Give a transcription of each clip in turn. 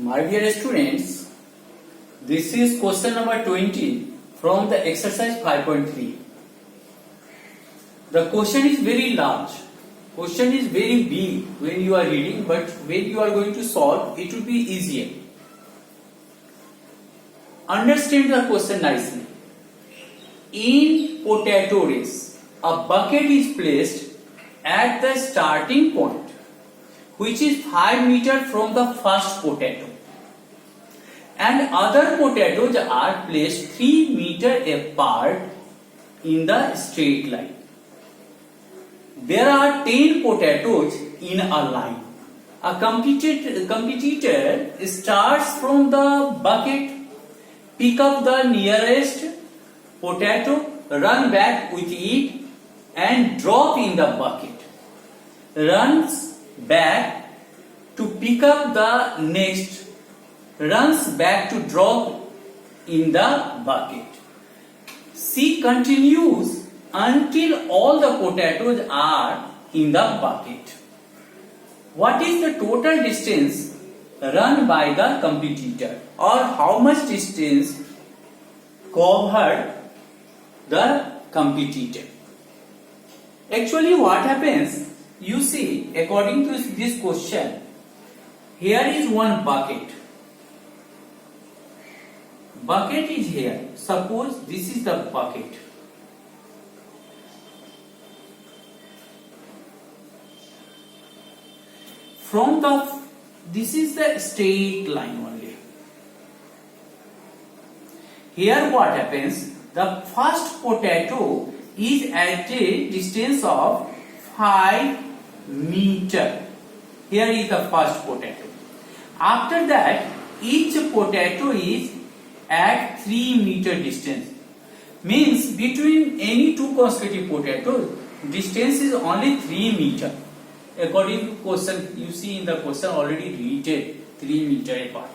My dear students, this is question number 20 from the exercise 5.3. The question is very large. Question is very big when you are reading, but when you are going to solve, it will be easier. Understand the question nicely. In potato race, a bucket is placed at the starting point, which is 5 meters from the first potato, and other potatoes are placed 3 meters apart in the straight line. There are 10 potatoes in a line. A competitor starts from the bucket, pick up the nearest potato, run back with it and drop in the bucket. Runs back to pick up the next, runs back to drop in the bucket. C continues until all the potatoes are in the bucket. What is the total distance run by the competitor, or how much distance covered the competitor? Actually, what happens, you see, according to this question, here is one bucket. Bucket is here. Suppose this is the bucket. This is the straight line only. Here what happens, the first potato is at a distance of 5 meters. Here is the first potato. After that, each potato is at 3 meter distance. Means between any two consecutive potatoes, distance is only 3 meters. According to question, you see in the question already written 3 meters apart.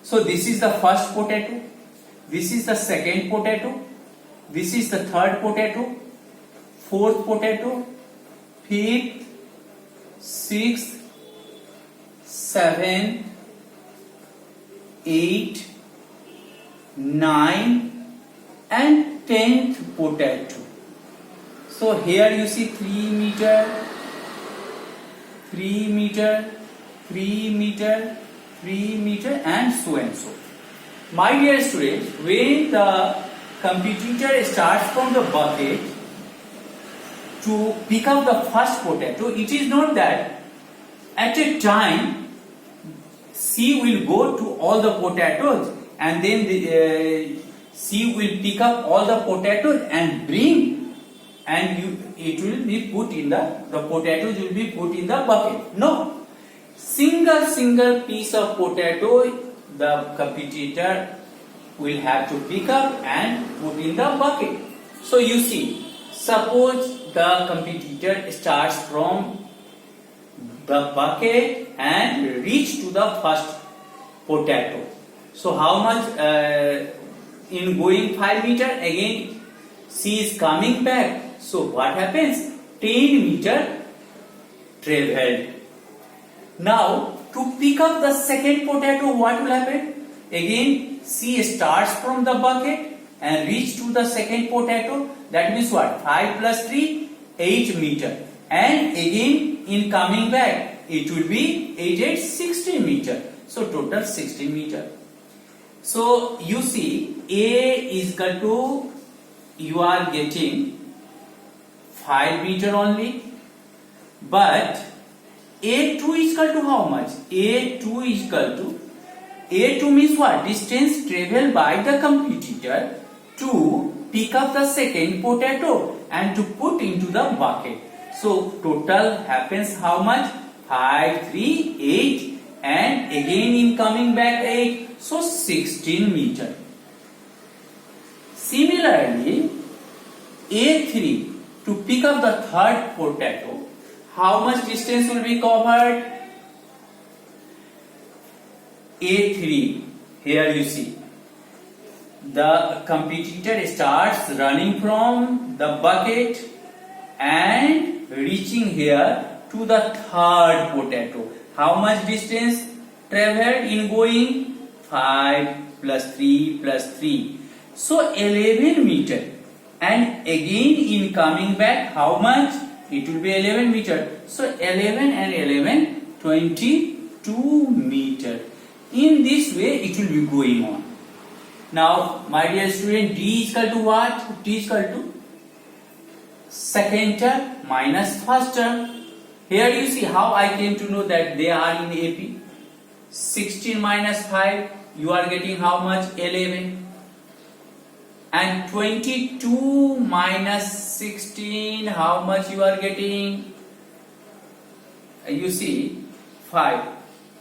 So this is the first potato, this is the second potato, this is the third potato, fourth potato, fifth, sixth, seventh, eighth, ninth and 10th potato. So here you see 3 meter, 3 meter, 3 meter, 3 meter and so and so. My dear students, when the competitor starts from the bucket to pick up the first potato, it is not that at a time C will go to all the potatoes and then C will pick up all the potatoes and bring, and it will be put in the potatoes will be put in the bucket. No, single piece of potato the competitor will have to pick up and put in the bucket. So you see, suppose the competitor starts from the bucket and reach to the first potato. So how much in going 5 meter, again C is coming back. So what happens? 10 meter traveled. Now to pick up the second potato, what will happen? Again C starts from the bucket and reach to the second potato. That means what? 5 plus 3, 8 meter. And again in coming back, it will be 8 16 meter. So total 16 meter. So you see, A is equal to, you are getting 5 meter only, but A2 is equal to how much? A2 is equal to, A2 means what? Distance traveled by the competitor to pick up the second potato and to put into the bucket. So total happens how much? 5, 3, 8 and again in coming back 8. So 16 meter. Similarly, A3 to pick up the third potato, how much distance will be covered? A3, here you see, the competitor starts running from the bucket and reaching here to the third potato. How much distance? traveled in going? 5 plus 3 plus 3. So 11 meter. And again in coming back, how much? It will be 11 meter. So 11 and 11, 22 meter. In this way, it will be going on. Now, my dear student, D is equal to what? D is equal to second term minus first term. Here you see how I came to know that they are in AP. 16 minus 5, you are getting how much? 11. And 22 minus 16, how much you are getting? You see, 5,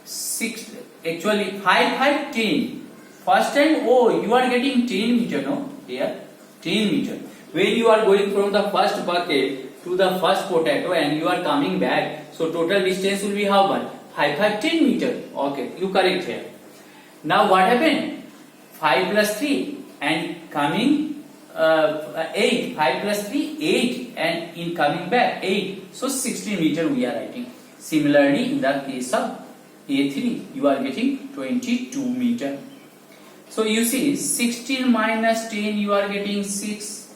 6, actually 5, 10. First time, oh, you are getting 10 meter, no? Here, 10 meter. When you are going from the first bucket to the first potato and you are coming back, so total distance will be how much? 5, 10 meter. Okay, you correct here. Now what happened? 5 plus 3 and coming 8. 5 plus 3, 8 and in coming back 8. So 16 meter we are writing. Similarly, in the case of A3, you are getting 22 meter. So you see 16 minus 10 you are getting 6.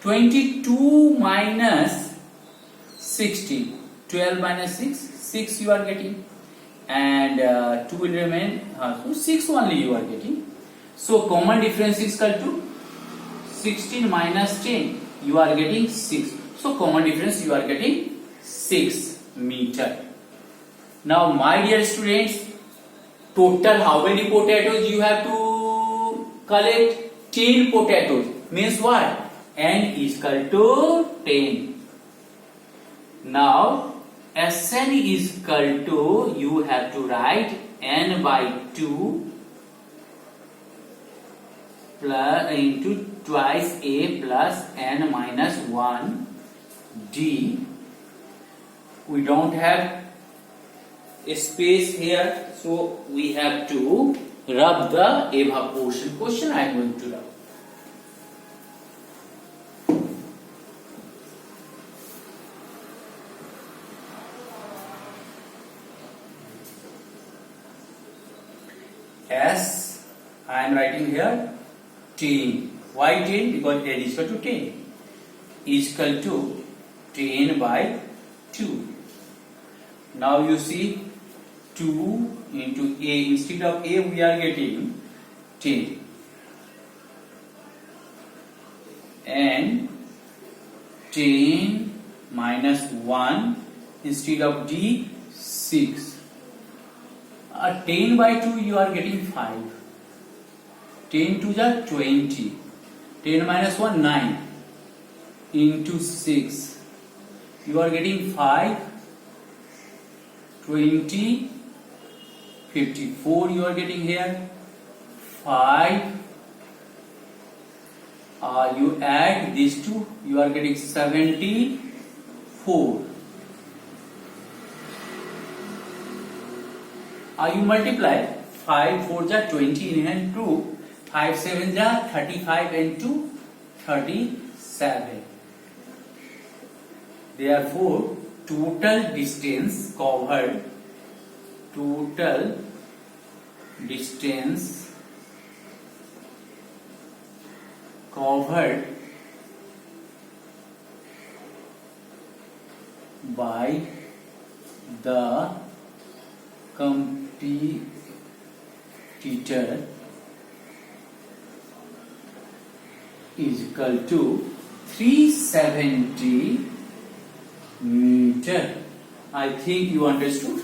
22 minus 16. 12 minus 6. 6 you are getting. And 2 will remain. So 6 only you are getting. So common difference is equal to 16 minus 10. You are getting 6. So common difference you are getting 6 meter. Now my dear students, total how many potatoes you have to collect? 10 potatoes. Means what? N is equal to 10. Now Sn is equal to, you have to write n by 2 plus into twice a plus n minus 1 d. We don't have a space here, so we have to rub the above portion. Question I am going to rub. S, I am writing here 10. Why 10? Because n is equal to 10. Is equal to 10 by 2. Now you see 2 into a. Instead of a we are getting 10. And 10 minus 1 instead of d 6. 10 by 2 you are getting 5. 10 to the 20. 10 minus 1 9 into 6. You are getting 5. 20. 54 you are getting here. 5. You add these two, you are getting 74. You multiply 5 4 ja 20 in hand 2, 5 7 ja 35 and 2 37. Therefore, total distance covered by the competitor is equal to 370 meter. I think you understood.